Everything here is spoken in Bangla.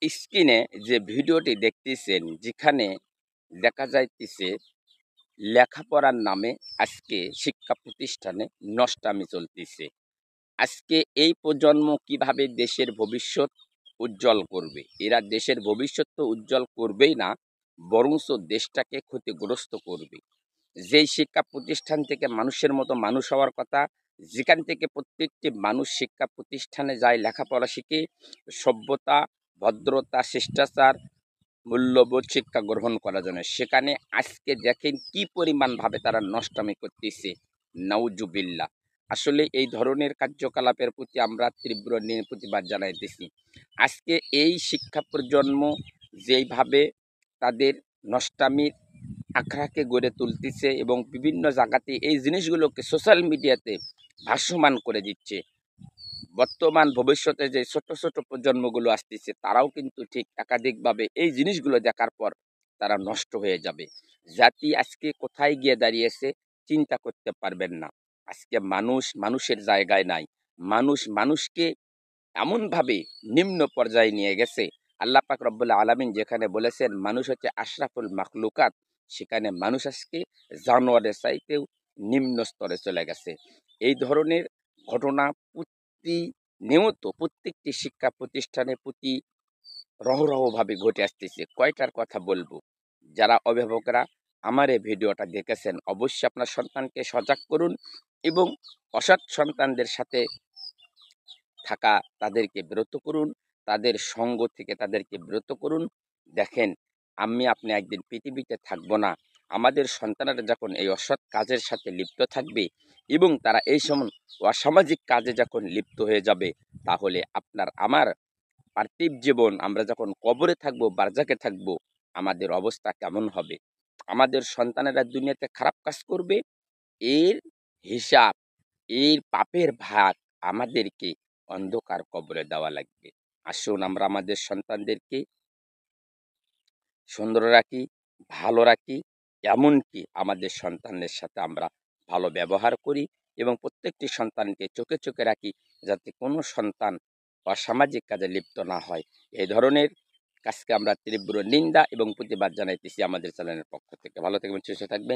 স্ক্রিনে যে ভিডিওটি দেখতেছেন, যেখানে দেখা যাইতেছে লেখাপড়ার নামে আজকে শিক্ষা প্রতিষ্ঠানে নষ্টামি চলতেছে। আজকে এই প্রজন্ম কিভাবে দেশের ভবিষ্যৎ উজ্জ্বল করবে? এরা দেশের ভবিষ্যৎ তো উজ্জ্বল করবেই না, বরঞ্চ দেশটাকে ক্ষতিগ্রস্ত করবে। যেই শিক্ষা প্রতিষ্ঠান থেকে মানুষের মতো মানুষ হওয়ার কথা, যেখান থেকে প্রত্যেকটি মানুষ শিক্ষা প্রতিষ্ঠানে যায় লেখাপড়া শিখে সভ্যতা, ভদ্রতা, শিষ্টাচার, মূল্যবোধ শিক্ষা গ্রহণ করার জন্য, সেখানে আজকে দেখেন কি পরিমাণভাবে তারা নষ্টামি করতেছে। নাউজুবিল্লাহ। আসলে এই ধরনের কার্যকলাপের প্রতি আমরা তীব্র প্রতিবাদ জানাইতেছি। আজকে এই শিক্ষা প্রজন্ম যেইভাবে তাদের নষ্টামির আখড়াকে গড়ে তুলতেছে এবং বিভিন্ন জায়গাতে এই জিনিসগুলোকে সোশ্যাল মিডিয়াতে ভাসমান করে দিচ্ছে, বর্তমান ভবিষ্যতে যে ছোট ছোট প্রজন্মগুলো আসতেছে তারাও কিন্তু ঠিক একাধিকভাবে এই জিনিসগুলো দেখার পর তারা নষ্ট হয়ে যাবে। জাতি আজকে কোথায় গিয়ে দাঁড়িয়েছে চিন্তা করতে পারবেন না। আজকে মানুষ মানুষের জায়গায় নাই। মানুষ মানুষকে এমনভাবে নিম্ন পর্যায়ে নিয়ে গেছে। আল্লাহ পাক রব্বুল আলামিন যেখানে বলেছেন মানুষ হচ্ছে আশরাফুল মাখলুকাত, সেখানে মানুষ আজকে জানোয়ারের চাইতেও নিম্ন স্তরে চলে গেছে। এই ধরনের ঘটনা প্রতিনিয়ত প্রত্যেকটি শিক্ষা প্রতিষ্ঠানে প্রতি রহরহভাবে ঘটে আসতেছে। কয়টার কথা বলবো? যারা অভিভাবকরা আমার এই ভিডিওটা দেখেছেন, অবশ্যই আপনার সন্তানকে সজাগ করুন এবং অসৎ সন্তানদের সাথে থাকা তাদেরকে বিরত করুন, তাদের সঙ্গ থেকে তাদেরকে বিরত করুন। দেখেন, আমি আপনি একদিন পৃথিবীতে থাকবো না। আমাদের সন্তানেরা যখন এই অসৎ কাজের সাথে লিপ্ত থাকবে এবং তারা এই সময় অসামাজিক কাজে যখন লিপ্ত হয়ে যাবে, তাহলে আপনার আমার পার্থিব জীবন, আমরা যখন কবরে থাকবো, বারজাকে থাকবো, আমাদের অবস্থা কেমন হবে? আমাদের সন্তানেরা দুনিয়াতে খারাপ কাজ করবে, এর হিসাব, এর পাপের ভাগ আমাদেরকে অন্ধকার কবরে দেওয়া লাগবে। আসুন আমরা আমাদের সন্তানদেরকে সুন্দর রাখি, ভালো রাখি, এমনকি আমাদের সন্তানের সাথে আমরা ভালো ব্যবহার করি এবং প্রত্যেকটি সন্তানকে চোখে চোখে রাখি, যাতে কোনো সন্তান অসামাজিক কাজে লিপ্ত না হয়। এই ধরনের কাজকে আমরা তীব্র নিন্দা এবং প্রতিবাদ জানাইতেছি আমাদের চ্যানেলের পক্ষ থেকে। ভালো থাকবেন, সুস্থ থাকবেন।